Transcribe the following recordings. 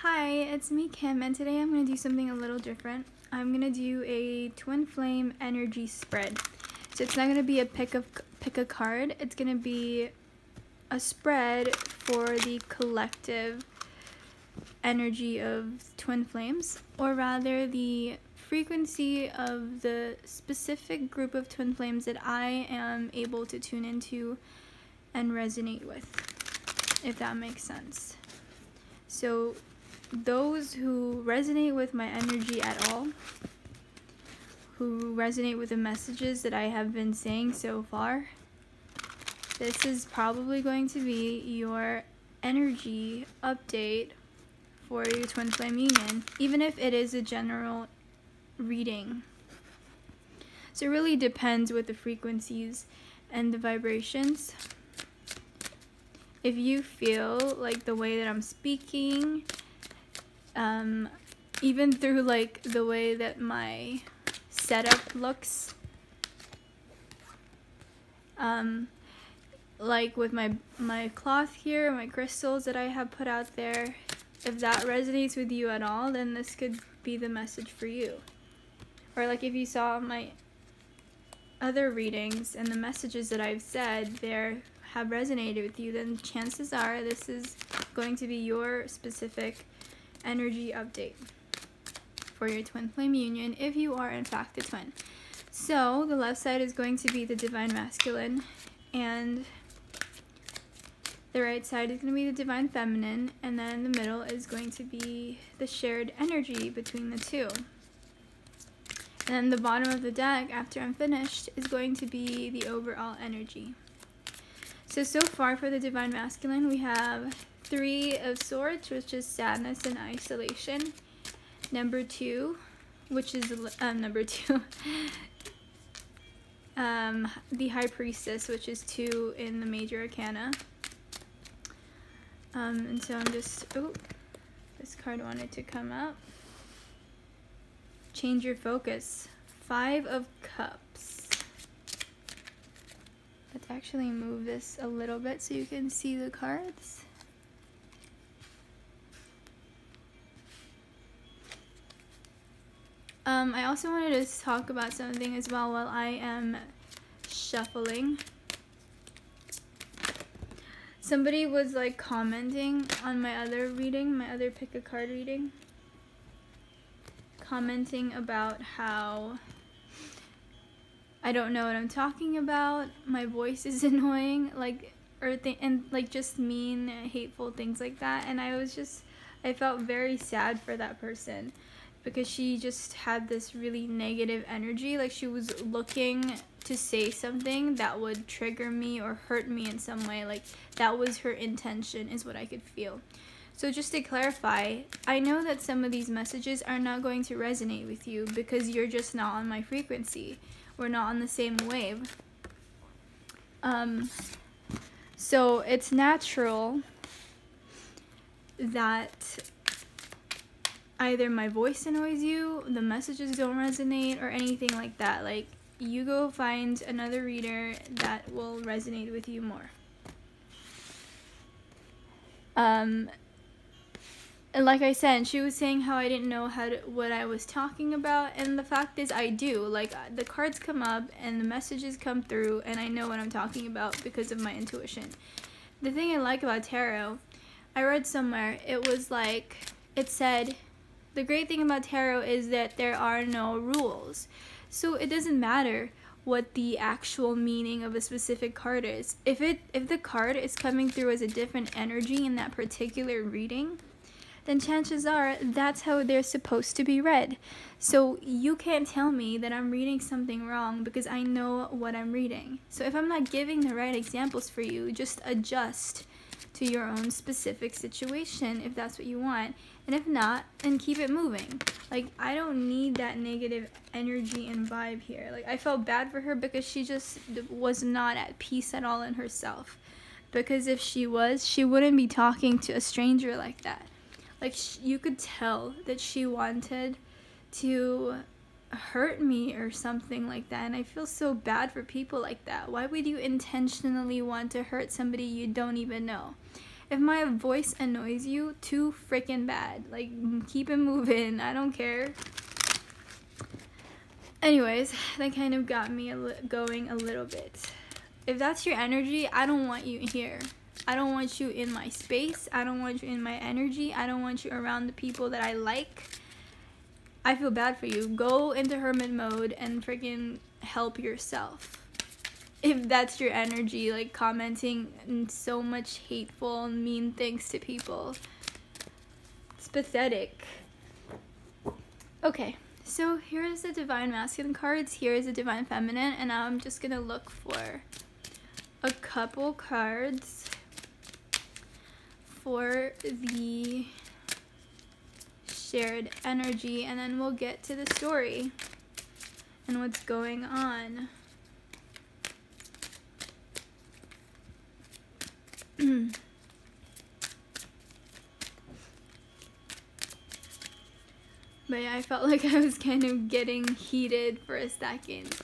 Hi, it's me, Kim, and today I'm going to do something a little different. I'm going to do a twin flame energy spread. So it's not going to be a pick a card, it's going to be a spread for the collective energy of twin flames, or rather the frequency of the specific group of twin flames that I am able to tune into and resonate with, if that makes sense. So those who resonate with my energy at all, who resonate with the messages that I have been saying so far, this is probably going to be your energy update for your twin flame union, even if it is a general reading. So it really depends with the frequencies and the vibrations. If you feel like the way that I'm speaking, even through like the way that my setup looks, like with my cloth here, my crystals that I have put out there, if that resonates with you at all, then this could be the message for you. Or like if you saw my other readings and the messages that I've said there have resonated with you, then chances are this is going to be your specific energy update for your twin flame union, if you are in fact a twin. So the left side is going to be the divine masculine, and the right side is going to be the divine feminine, and then the middle is going to be the shared energy between the two. And then the bottom of the deck, after I'm finished, is going to be the overall energy. So far for the divine masculine, we have 3 of Swords, which is sadness and isolation. Number 2, which is number 2. The High Priestess, which is 2 in the Major Arcana. And so I'm just, this card wanted to come up. Change your focus. 5 of Cups. Let's actually move this a little bit so you can see the cards. I also wanted to talk about something as well while I am shuffling. Somebody was like commenting on my other reading, my other pick a card reading, commenting about how I don't know what I'm talking about, my voice is annoying, like, and like just mean, hateful things like that. And I felt very sad for that person, because she just had this really negative energy, like she was looking to say something that would trigger me or hurt me in some way, like that was her intention, is what I could feel. So just to clarify, I know that some of these messages are not going to resonate with you because you're just not on my frequency. We're not on the same wave. So it's natural that either my voice annoys you, the messages don't resonate, or anything like that. Like, you go find another reader that will resonate with you more. And like I said, she was saying how I didn't know what I was talking about, and the fact is I do. Like, the cards come up and the messages come through, and I know what I'm talking about because of my intuition. The thing I like about tarot, I read somewhere, it said, the great thing about tarot is that there are no rules. So it doesn't matter what the actual meaning of a specific card is. If the card is coming through as a different energy in that particular reading, then chances are that's how they're supposed to be read. So you can't tell me that I'm reading something wrong because I know what I'm reading. So if I'm not giving the right examples for you, just adjust to your own specific situation if that's what you want. And if not, then keep it moving. Like, I don't need that negative energy and vibe here. Like, I felt bad for her because she just was not at peace at all in herself. Because if she was, she wouldn't be talking to a stranger like that. Like, you could tell that she wanted to hurt me or something like that. And I feel so bad for people like that. Why would you intentionally want to hurt somebody you don't even know? If my voice annoys you too freaking bad, like, keep it moving. I don't care. Anyways, that kind of got me going a little bit. If that's your energy, I don't want you here. I don't want you in my space. I don't want you in my energy. I don't want you around the people that I like. I feel bad for you. Go into hermit mode and freaking help yourself. If that's your energy, like commenting and so much hateful and mean things to people. It's pathetic. Okay, so here's the Divine Masculine cards. Here's the Divine Feminine. And now I'm just gonna look for a couple cards for the shared energy, and then we'll get to the story and what's going on. But yeah, I felt like I was kind of getting heated for a second.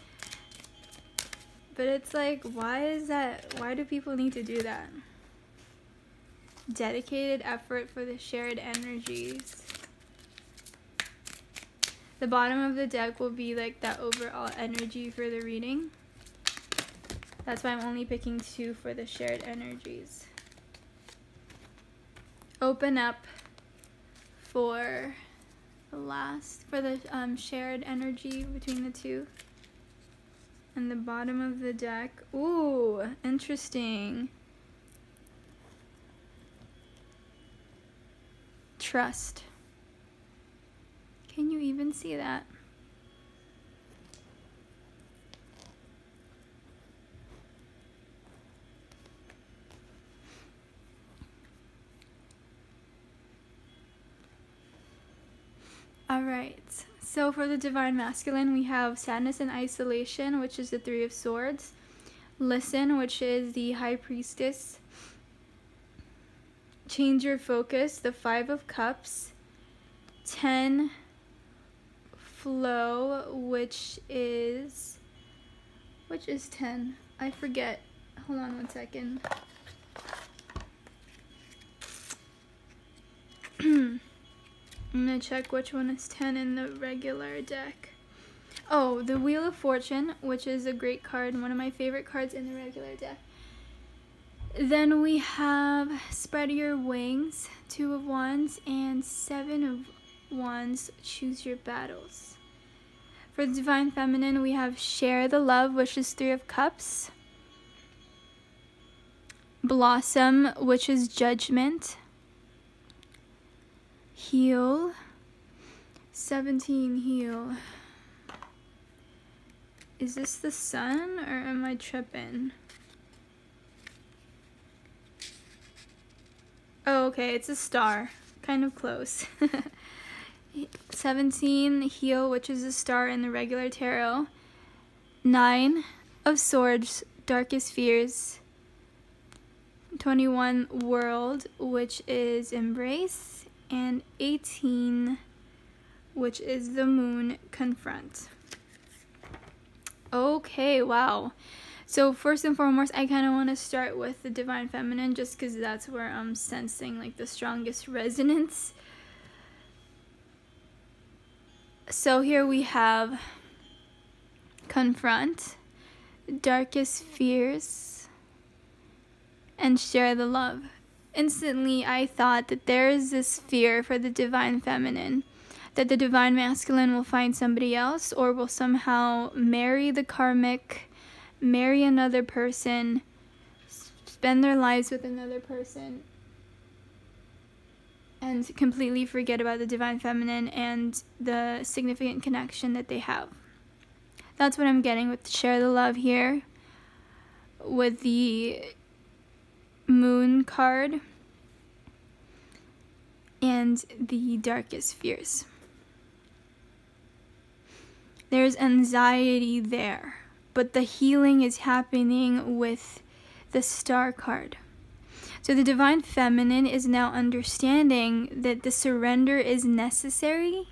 But it's like, why is that? Why do people need to do that? Dedicated effort for the shared energies. The bottom of the deck will be like that overall energy for the reading. That's why I'm only picking 2 for the shared energies. Open up for the shared energy between the 2. And the bottom of the deck. Ooh, interesting. Trust. Can you even see that? Alright, so for the Divine Masculine, we have Sadness and Isolation, which is the 3 of Swords. Listen, which is the High Priestess. Change your focus, the 5 of Cups. 10, Flow, which is 10? I forget. Hold on one second. I'm gonna check which one is 10 in the regular deck. Oh, the Wheel of Fortune, which is a great card, one of my favorite cards in the regular deck. Then we have Spread Your Wings, 2 of Wands, and 7 of Wands, Choose Your Battles. For the Divine Feminine, we have Share the Love, which is 3 of Cups. Blossom, which is Judgment. Heal. 17, Heal. Is this the sun, or am I tripping? Oh, okay, it's a star. Kind of close. 17, Heal, which is a star in the regular tarot. 9 of Swords, Darkest Fears. 21, World, which is Embrace. And 18, which is the Moon, Confront. Okay, wow. So first and foremost, I kind of want to start with the Divine Feminine, just because that's where I'm sensing like the strongest resonance. So here we have Confront, Darkest Fears, and Share the Love. Instantly, I thought that there is this fear for the Divine Feminine, that the Divine Masculine will find somebody else or will somehow marry the karmic, marry another person, spend their lives with another person, and completely forget about the Divine Feminine and the significant connection that they have. That's what I'm getting with Share the Love here, with the Moon card and the Darkest Fears. There's anxiety there, but the healing is happening with the Star card. So the Divine Feminine is now understanding that the surrender is necessary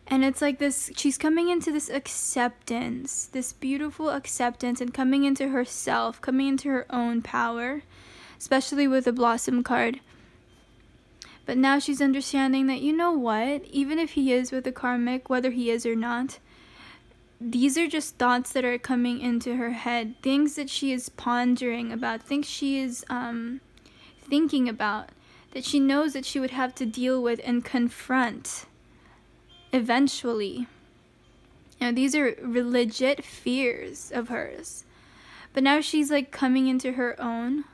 And it's like this, she's coming into this acceptance, this beautiful acceptance, and coming into herself, coming into her own power, especially with the Blossom card. But now she's understanding that, you know what, even if he is with the karmic, whether he is or not, these are just thoughts that are coming into her head, things that she is pondering about, things she is thinking about, that she knows that she would have to deal with and confront eventually. You know, these are legit fears of hers. But now she's like coming into her own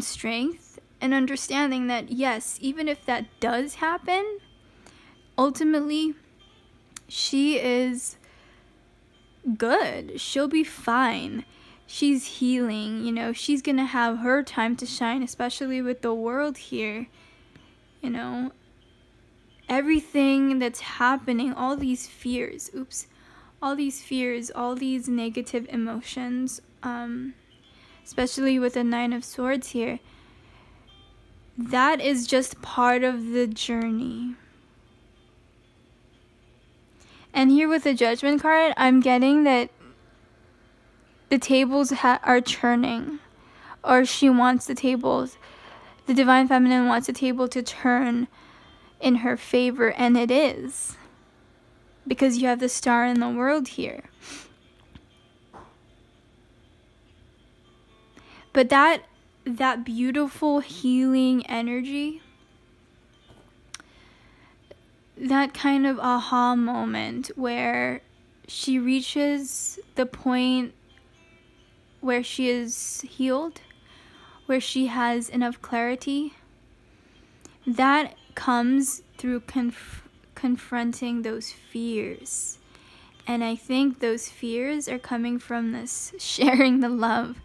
strength and understanding that, yes, even if that does happen, ultimately she is good. She'll be fine. She's healing, you know, she's gonna have her time to shine, especially with the world here. You know, everything that's happening, all these fears, all these negative emotions, especially with the Nine of Swords here, that is just part of the journey. And here with the Judgment card, I'm getting that the tables are turning, or she wants the Divine Feminine wants the table to turn in her favor, and it is, because you have the Star in the World here. But that beautiful healing energy, that kind of aha moment where she reaches the point where she is healed, where she has enough clarity, that comes through confronting those fears. And I think those fears are coming from this sharing the love.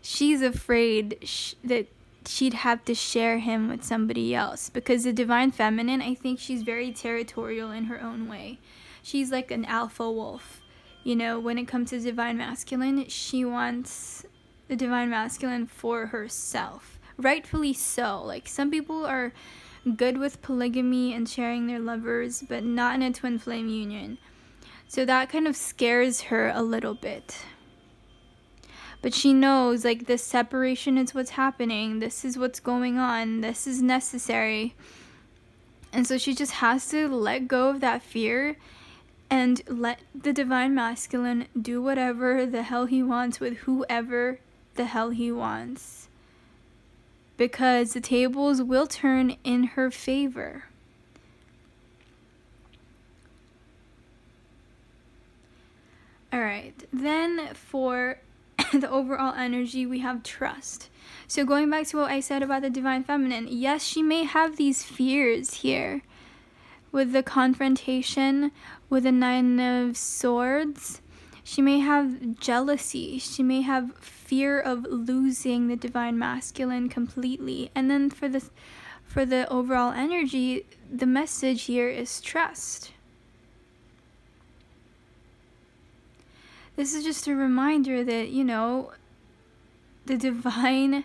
She's afraid that she'd have to share him with somebody else, because the Divine Feminine, I think she's very territorial in her own way. She's like an alpha wolf. You know, when it comes to Divine Masculine, she wants the Divine Masculine for herself. Rightfully so. Like, some people are good with polygamy and sharing their lovers, but not in a twin flame union. So that kind of scares her a little bit. But she knows, like, this separation is what's happening. This is what's going on. This is necessary. And so she just has to let go of that fear and let the Divine Masculine do whatever the hell he wants with whoever the hell he wants. Because the tables will turn in her favor. Alright, then for the overall energy, we have trust. So going back to what I said about the Divine Feminine, yes, she may have these fears here with the confrontation with the Nine of Swords. She may have jealousy. She may have fear of losing the Divine Masculine completely. And then for the overall energy, the message here is trust. This is just a reminder that, you know, the Divine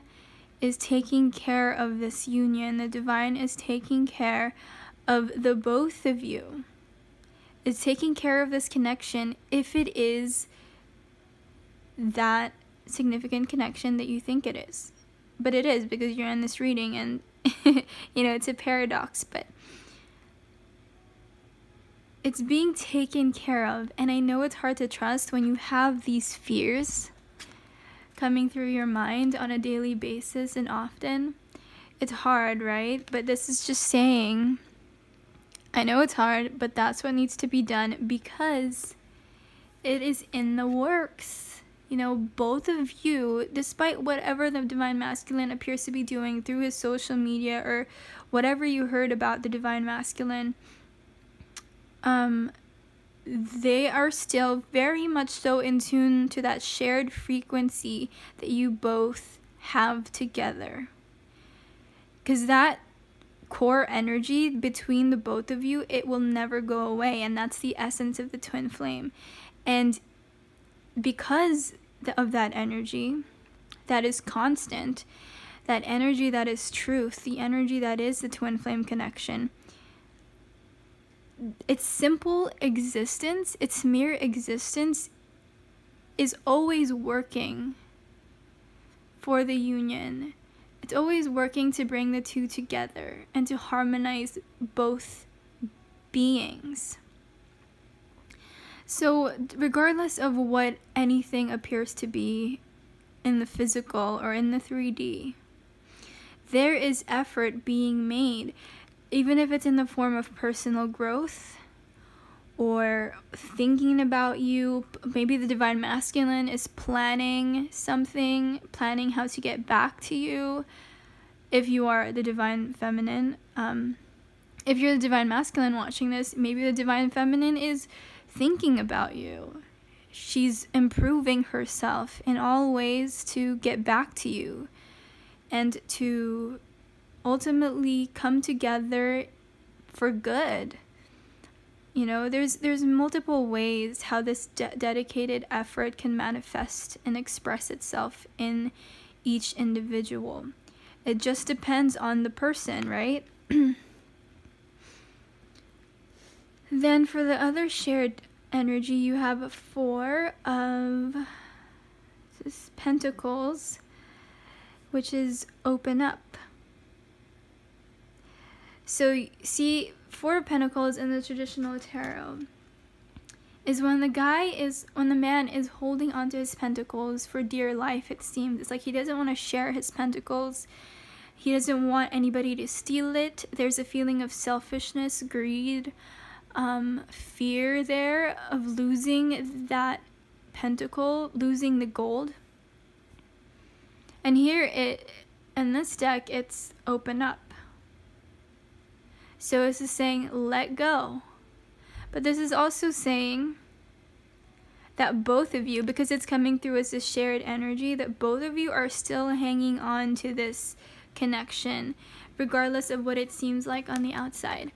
is taking care of this union. The Divine is taking care of the both of you. It's taking care of this connection, if it is that significant connection that you think it is. But it is, because you're in this reading, and you know, it's a paradox, but it's being taken care of. And I know it's hard to trust when you have these fears coming through your mind on a daily basis, and often it's hard, right? But this is just saying, I know it's hard, but that's what needs to be done, because it is in the works. You know, both of you, despite whatever the Divine Masculine appears to be doing through his social media or whatever you heard about the Divine Masculine, they are still very much so in tune to that shared frequency that you both have together. Because that core energy between the both of you, it will never go away, and that's the essence of the twin flame. And because of that energy that is constant, that energy that is truth, the energy that is the twin flame connection, its simple existence, its mere existence, is always working for the union. It's always working to bring the two together and to harmonize both beings. So regardless of what anything appears to be in the physical or in the 3D, there is effort being made, even if it's in the form of personal growth or thinking about you. Maybe the Divine Masculine is planning something, planning how to get back to you. If you are the Divine Feminine, if you're the Divine Masculine watching this, maybe the Divine Feminine is thinking about you. She's improving herself in all ways to get back to you and to ultimately come together for good. You know, there's multiple ways how this dedicated effort can manifest and express itself in each individual. It just depends on the person, right? Then for the other shared energy, you have 4 of Pentacles, which is open up. So see, 4 of Pentacles in the traditional tarot is when the man is holding onto his pentacles for dear life, it seems. It's like he doesn't want to share his pentacles. He doesn't want anybody to steal it. There's a feeling of selfishness, greed, fear there of losing that pentacle, losing the gold. And here in this deck, it's open up. So this is saying let go. But this is also saying that both of you, because it's coming through as a shared energy, that both of you are still hanging on to this connection, regardless of what it seems like on the outside.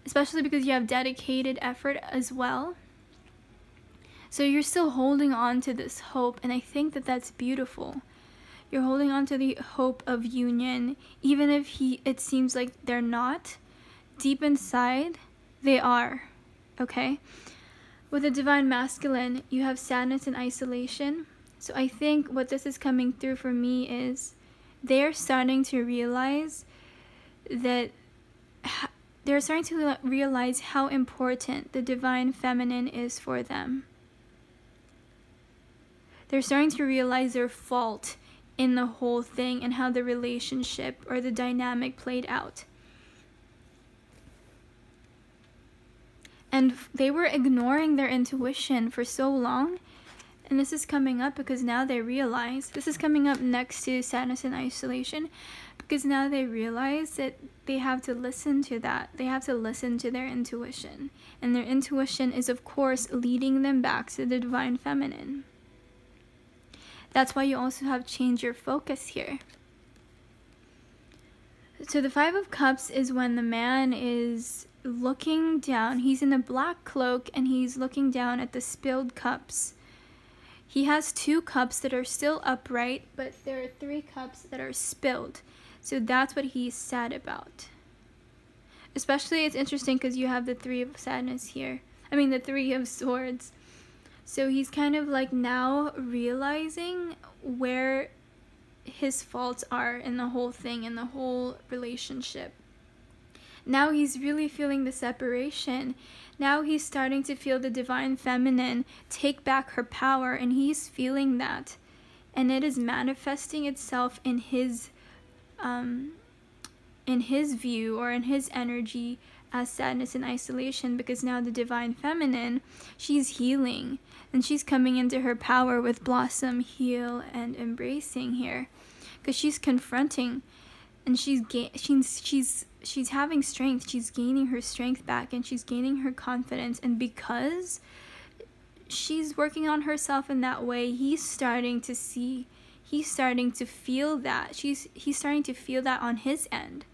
Especially because you have dedicated effort as well. So you're still holding on to this hope, and I think that that's beautiful. You're holding on to the hope of union, even if it seems like they're not. Deep inside, they are, okay? With the Divine Masculine, you have sadness and isolation. So I think what this is coming through for me is they're starting to realize that they're starting to realize how important the Divine Feminine is for them. They're starting to realize their fault in the whole thing and how the relationship or the dynamic played out. And they were ignoring their intuition for so long. And this is coming up because now they realize, this is coming up next to sadness and isolation, because now they realize that they have to listen to that. They have to listen to their intuition. And their intuition is, of course, leading them back to the Divine Feminine. That's why you also have change your focus here. So the 5 of Cups is when the man is looking down. He's in a black cloak and he's looking down at the spilled cups. He has 2 cups that are still upright, but there are 3 cups that are spilled. So that's what he's sad about. Especially it's interesting because you have the 3 of sadness here. I mean the 3 of swords. So he's kind of like now realizing where his faults are in the whole thing, in the whole relationship. Now he's really feeling the separation. Now he's starting to feel the Divine Feminine take back her power, and he's feeling that. And it is manifesting itself in his view or in his energy as sadness and isolation, because now the Divine Feminine, she's healing and she's coming into her power with Blossom, Heal, and Embracing here, because she's confronting and she's having strength. She's gaining her strength back and she's gaining her confidence, and because she's working on herself in that way, he's starting to feel that. He's starting to feel that on his end.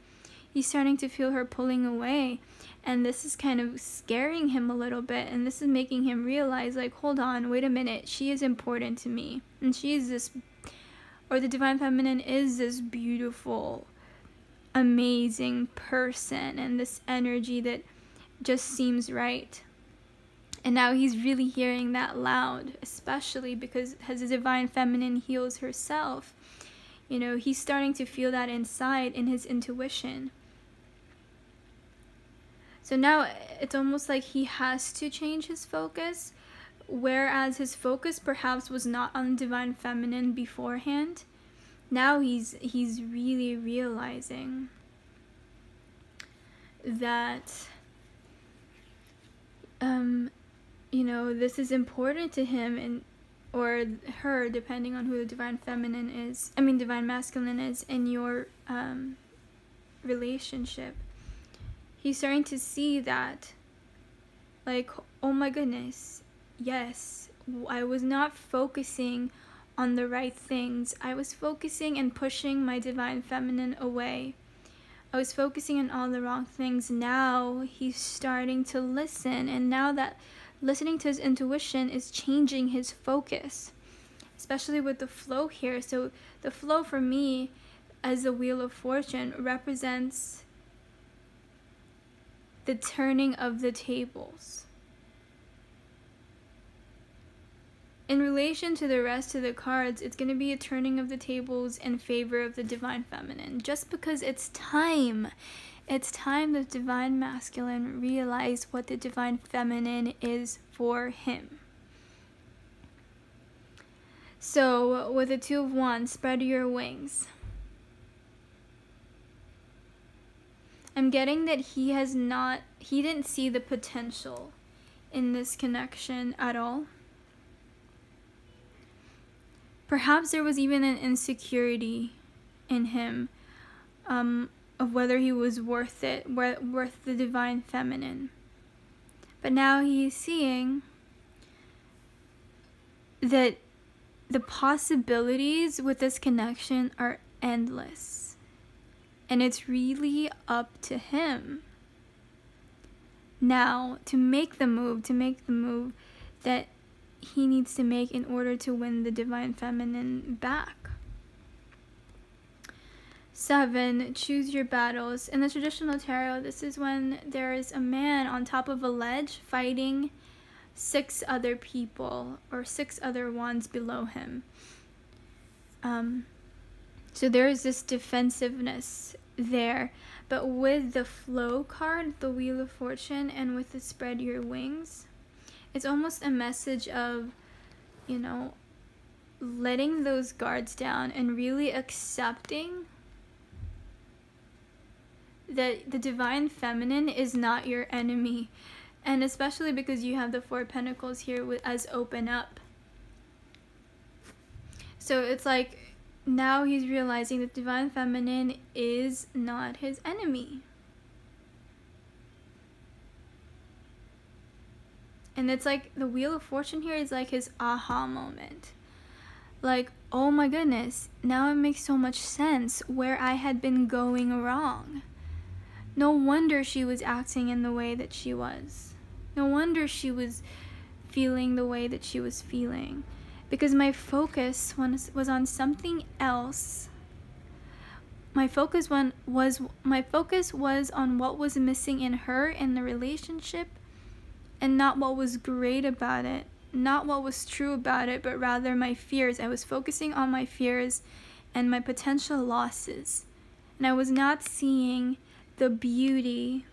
He's starting to feel her pulling away, and this is kind of scaring him a little bit, and this is making him realize, like, hold on, wait a minute, she is important to me, and she's this, or the Divine Feminine is this beautiful, amazing person, and this energy that just seems right. And now he's really hearing that loud, especially because as the divine feminine heals herself, you know, he's starting to feel that inside in his intuition. So now it's almost like he has to change his focus, whereas his focus perhaps was not on divine feminine beforehand. Now he's really realizing that you know, this is important to him, and or her, depending on who the divine feminine is, divine masculine is in your relationship. He's starting to see that, like, oh my goodness, yes, I was not focusing on the right things. I was focusing and pushing my divine feminine away. I was focusing on all the wrong things. Now he's starting to listen, and now that listening to his intuition is changing his focus, especially with the flow here. So the flow for me as the Wheel of Fortune represents the turning of the tables. In relation to the rest of the cards, it's going to be a turning of the tables in favor of the divine feminine, just because it's time. It's time the divine masculine realize what the divine feminine is for him. So with the Two of Wands, spread your wings. I'm getting that he didn't see the potential in this connection at all. Perhaps there was even an insecurity in him of whether he was worth it, worth the divine feminine. But now he's seeing that the possibilities with this connection are endless. And it's really up to him now to make the move that he needs to make in order to win the divine feminine back. 7, choose your battles. In the traditional tarot, this is when there is a man on top of a ledge fighting 6 other people, or 6 other wands below him. So there is this defensiveness there. But with the flow card, the Wheel of Fortune, and with the spread your wings, it's almost a message of, you know, letting those guards down and really accepting that the divine feminine is not your enemy. And especially because you have the 4 of Pentacles here as open up. So it's like now he's realizing that divine feminine is not his enemy. And it's like the Wheel of Fortune here is like his aha moment. Like, oh my goodness, now it makes so much sense where I had been going wrong. No wonder she was acting in the way that she was. No wonder she was feeling the way that she was feeling. Because my focus was on something else. My focus was on what was missing in her in the relationship, and not what was great about it, not what was true about it, but rather my fears. I was focusing on my fears and my potential losses. And I was not seeing the beauty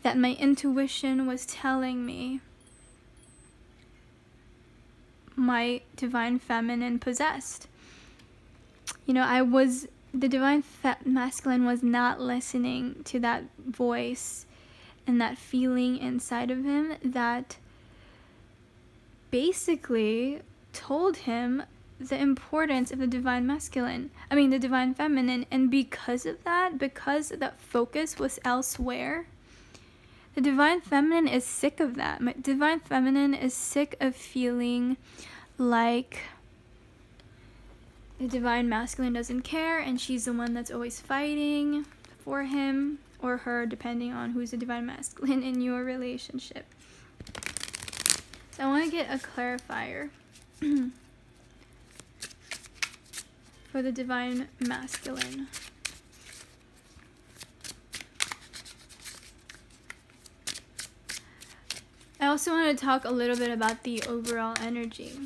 that my intuition was telling me my divine feminine possessed. You know, the divine masculine was not listening to that voice and that feeling inside of him that basically told him the importance of the divine the divine feminine. And because of that, because that focus was elsewhere, the divine feminine is sick of that. My divine feminine is sick of feeling like the divine masculine doesn't care and she's the one that's always fighting for him or her, depending on who's the divine masculine in your relationship. So I want to get a clarifier for the divine masculine. also want to talk a little bit about the overall energy.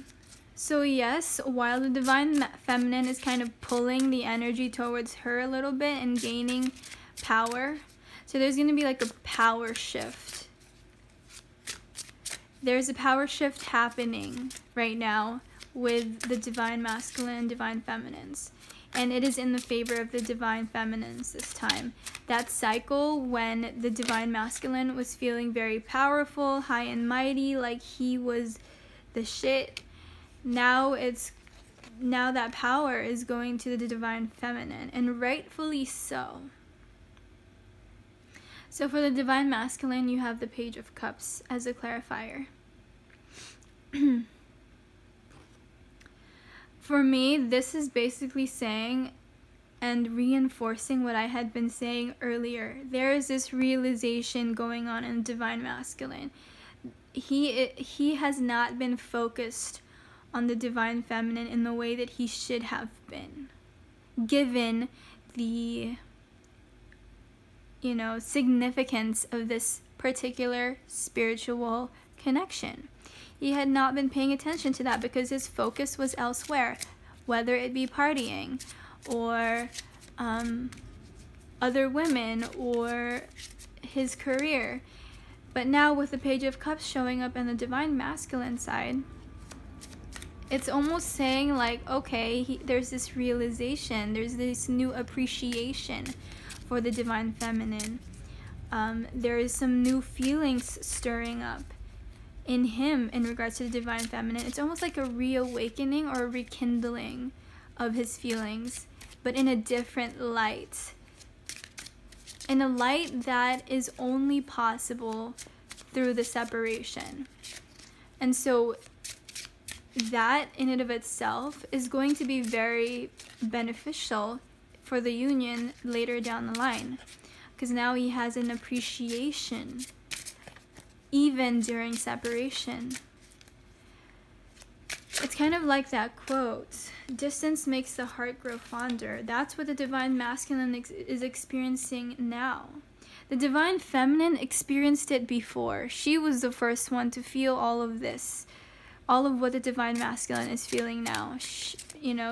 So yes, while the divine feminine is kind of pulling the energy towards her a little bit and gaining power, so there's going to be like a power shift. There's a power shift happening right now with the divine masculine and divine feminines. And it is in the favor of the divine feminines this time. That cycle when the divine masculine was feeling very powerful, high and mighty, like he was the shit. Now that power is going to the divine feminine, and rightfully so. So for the divine masculine, you have the Page of Cups as a clarifier. For me, this is basically saying and reinforcing what I had been saying earlier. There is this realization going on in divine masculine. He has not been focused on the divine feminine in the way that he should have been, given the, significance of this particular spiritual connection. He had not been paying attention to that because his focus was elsewhere, whether it be partying or other women or his career. But now with the Page of Cups showing up in the divine masculine side, it's almost saying like, okay, there's this realization, there's this new appreciation for the divine feminine. There is some new feelings stirring up in him in regards to the divine feminine. It's almost like a reawakening or a rekindling of his feelings, but in a different light. In a light that is only possible through the separation. And so that in and of itself is going to be very beneficial for the union later down the line, because now he has an appreciation even during separation. It's kind of like that quote, distance makes the heart grow fonder. That's what the divine masculine is experiencing now. The divine feminine experienced it before. She was the first one to feel all of this, all of what the divine masculine is feeling now.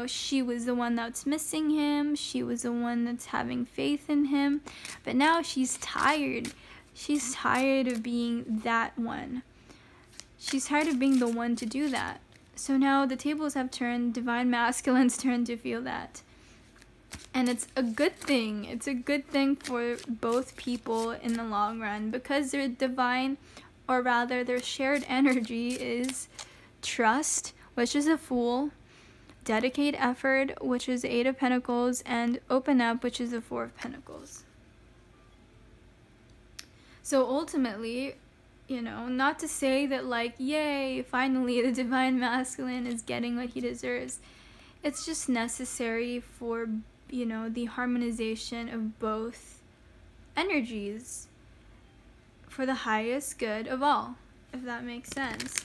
She was the one that's missing him. She was the one that's having faith in him. But now she's tired. She's tired of being that one. She's tired of being the one to do that. So now the tables have turned, divine masculine's turn to feel that. And it's a good thing. It's a good thing for both people in the long run, because their divine, or rather their shared energy is trust, which is a Fool, dedicate effort, which is the Eight of Pentacles, and open up, which is the Four of Pentacles. So ultimately, not to say that like, yay, finally the divine masculine is getting what he deserves. It's just necessary for, the harmonization of both energies for the highest good of all, if that makes sense.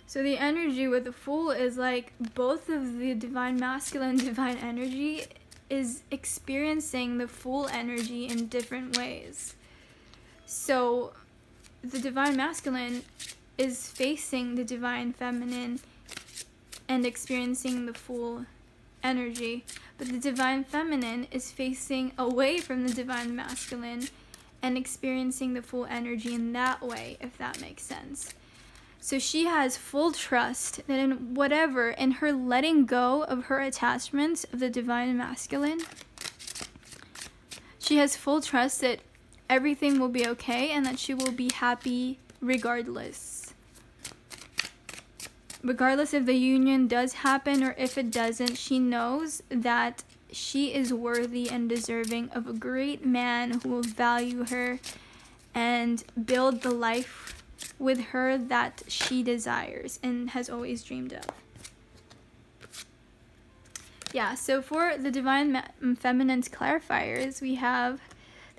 So the energy with the Fool is like both of the divine masculine and divine energy is experiencing the Fool energy in different ways. So the divine masculine is facing the divine feminine and experiencing the Fool energy, but the divine feminine is facing away from the divine masculine and experiencing the Fool energy in that way, if that makes sense. So she has full trust that in her letting go of her attachments of the divine masculine, she has full trust that everything will be okay and that she will be happy regardless. Regardless if the union does happen or if it doesn't, she knows that she is worthy and deserving of a great man who will value her and build the life with her that she desires and has always dreamed of. Yeah, so for the divine feminine's clarifiers, we have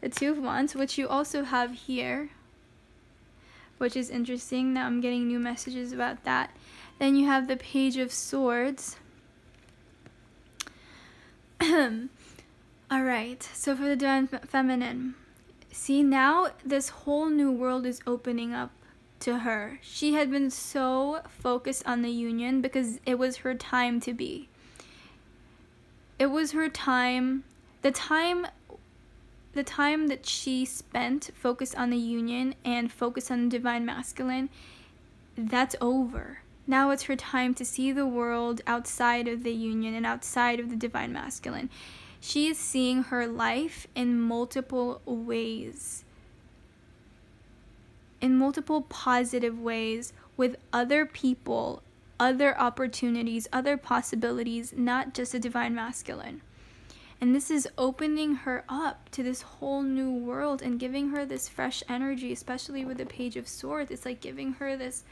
the Two of Wands, which you also have here, which is interesting. Now I'm getting new messages about that. Then you have the Page of Swords. Alright, so for the divine feminine, see, now this whole new world is opening up to her. She had been so focused on the union because it was her time to be. It was her time, the time that she spent focused on the union and focused on the divine masculine, that's over. Now it's her time to see the world outside of the union and outside of the divine masculine. She is seeing her life in multiple ways, in multiple positive ways, with other people, other opportunities, other possibilities, not just a divine masculine. And this is opening her up to this whole new world and giving her this fresh energy, especially with the Page of Swords. It's like giving her this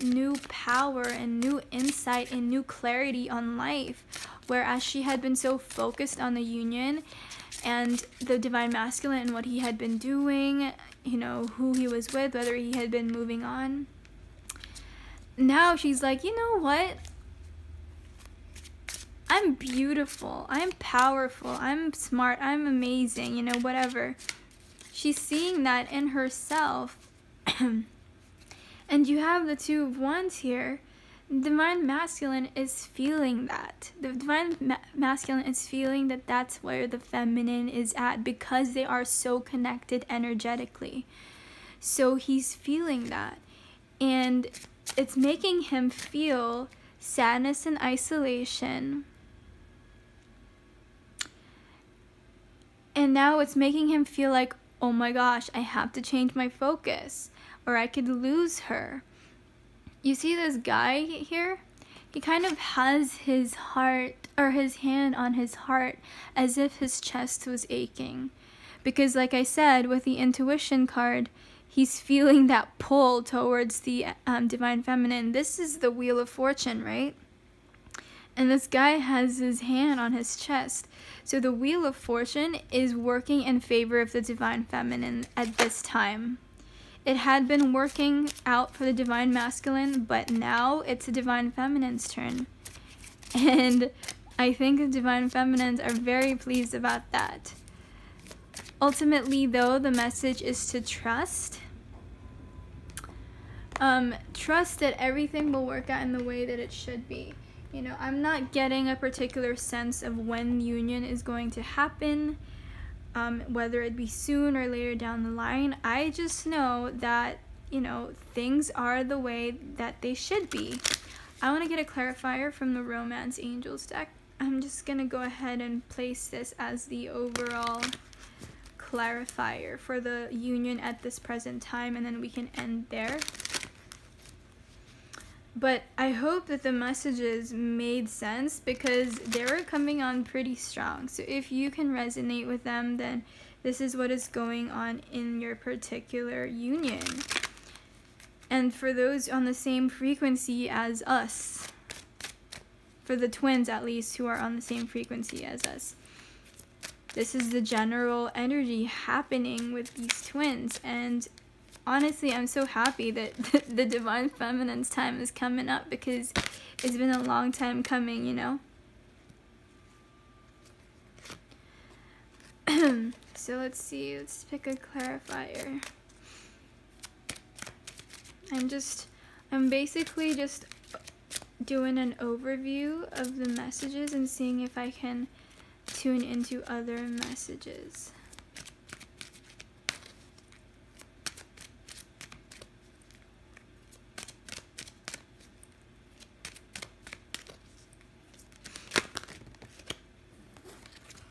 new power and new insight and new clarity on life, whereas she had been so focused on the union and the divine masculine and what he had been doing, you know, who he was with, whether he had been moving on. Now she's like, you know what? I'm beautiful, I'm powerful, I'm smart, I'm amazing, you know, whatever. She's seeing that in herself. And you have the Two of Wands here. Divine masculine is feeling that. The divine masculine is feeling that that's where the feminine is at because they are so connected energetically. So he's feeling that. And it's making him feel sadness and isolation. And now it's making him feel like, oh my gosh, I have to change my focus, or I could lose her. You see this guy here? He kind of has his heart, or his hand on his heart, as if his chest was aching. Because like I said, with the intuition card, he's feeling that pull towards the divine feminine. This is the Wheel of Fortune, right? And this guy has his hand on his chest. So the Wheel of Fortune is working in favor of the divine feminine at this time. It had been working out for the divine masculine, but now it's the divine feminine's turn. And I think the divine feminines are very pleased about that. Ultimately, though, the message is to trust. Trust that everything will work out in the way that it should be. You know, I'm not getting a particular sense of when union is going to happen, whether it be soon or later down the line. I just know that, you know, things are the way that they should be. I want to get a clarifier from the Romance Angels deck. I'm just going to go ahead and place this as the overall clarifier for the union at this present time, and then we can end there. But I hope that the messages made sense because they were coming on pretty strong. So if you can resonate with them, then this is what is going on in your particular union. And for those on the same frequency as us, for the twins at least who are on the same frequency as us, this is the general energy happening with these twins. And honestly, I'm so happy that the divine feminine's time is coming up because it's been a long time coming, you know? So let's see, let's pick a clarifier. I'm basically just doing an overview of the messages and seeing if I can tune into other messages.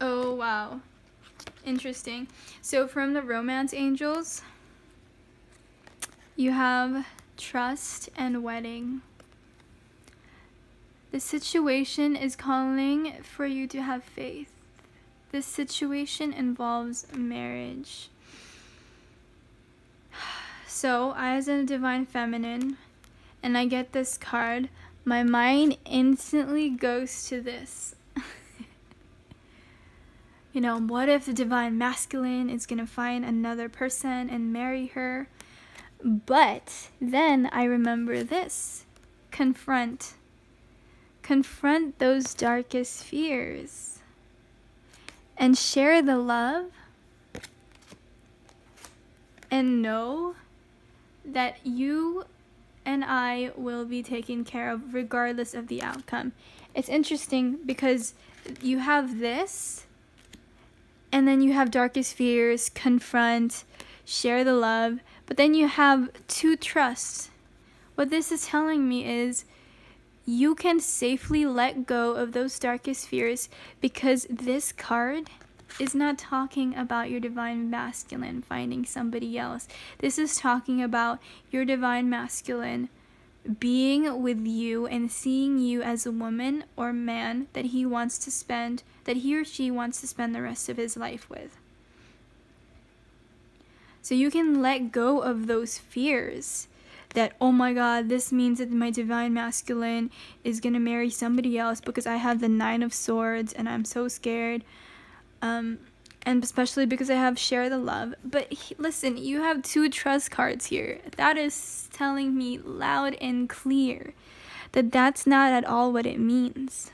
Oh, wow. Interesting. So from the Romance Angels, you have trust and wedding. The situation is calling for you to have faith. This situation involves marriage. So, as a divine feminine, and I get this card, my mind instantly goes to this. You know, what if the divine masculine is gonna find another person and marry her? But then I remember this. Confront those darkest fears and share the love and know that you and I will be taken care of regardless of the outcome. It's interesting because you have this, and then you have darkest fears, confront, share the love, but then you have to trust. What this is telling me is you can safely let go of those darkest fears, because this card is not talking about your divine masculine finding somebody else. This is talking about your divine masculine being with you and seeing you as a woman or man that he or she wants to spend the rest of his life with. So you can let go of those fears that, oh my God, this means that my divine masculine is gonna marry somebody else because I have the 9 of Swords and I'm so scared. And especially because I have share the love. But listen, you have 2 trust cards here. That is telling me loud and clear that that's not at all what it means.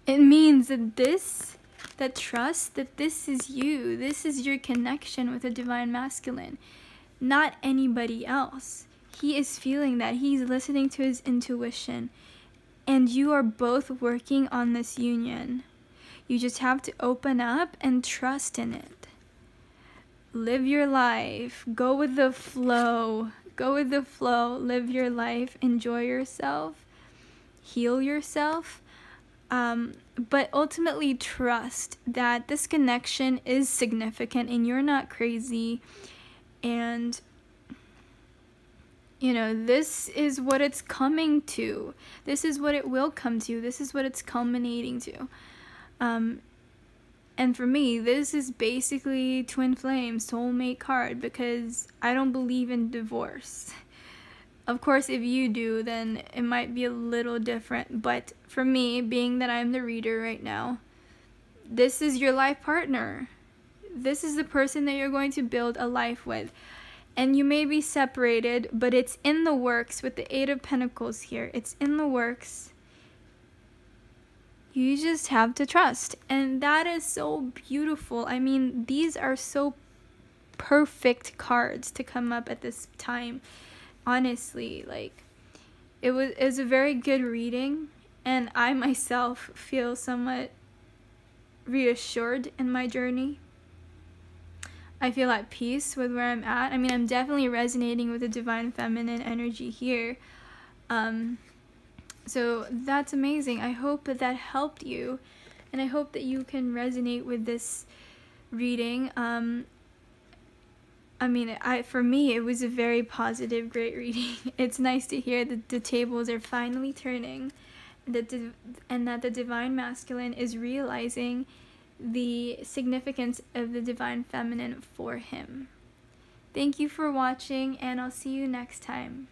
It means that trust, that this is you. This is your connection with the divine masculine, not anybody else. He is feeling that. He's listening to his intuition. And you are both working on this union. You just have to open up and trust in it. Live your life. Go with the flow. Go with the flow. Live your life. Enjoy yourself. Heal yourself. But ultimately trust that this connection is significant and you're not crazy. And, you know, this is what it's coming to. This is what it will come to. This is what it's culminating to. And for me, this is basically twin flame soulmate card, because I don't believe in divorce. Of course, if you do, then it might be a little different. But for me, being that I'm the reader right now, this is your life partner. This is the person that you're going to build a life with. And you may be separated, but it's in the works with the 8 of Pentacles here. It's in the works. You just have to trust. And that is so beautiful. I mean, these are so perfect cards to come up at this time. Honestly, like, it was a very good reading. And I myself feel somewhat reassured in my journey. I feel at peace with where I'm at. I mean, I'm definitely resonating with the divine feminine energy here. So that's amazing. I hope that helped you, and I hope that you can resonate with this reading. I mean, for me, it was a very positive, great reading. It's nice to hear that the tables are finally turning, and that the divine masculine is realizing the significance of the divine feminine for him. Thank you for watching, and I'll see you next time.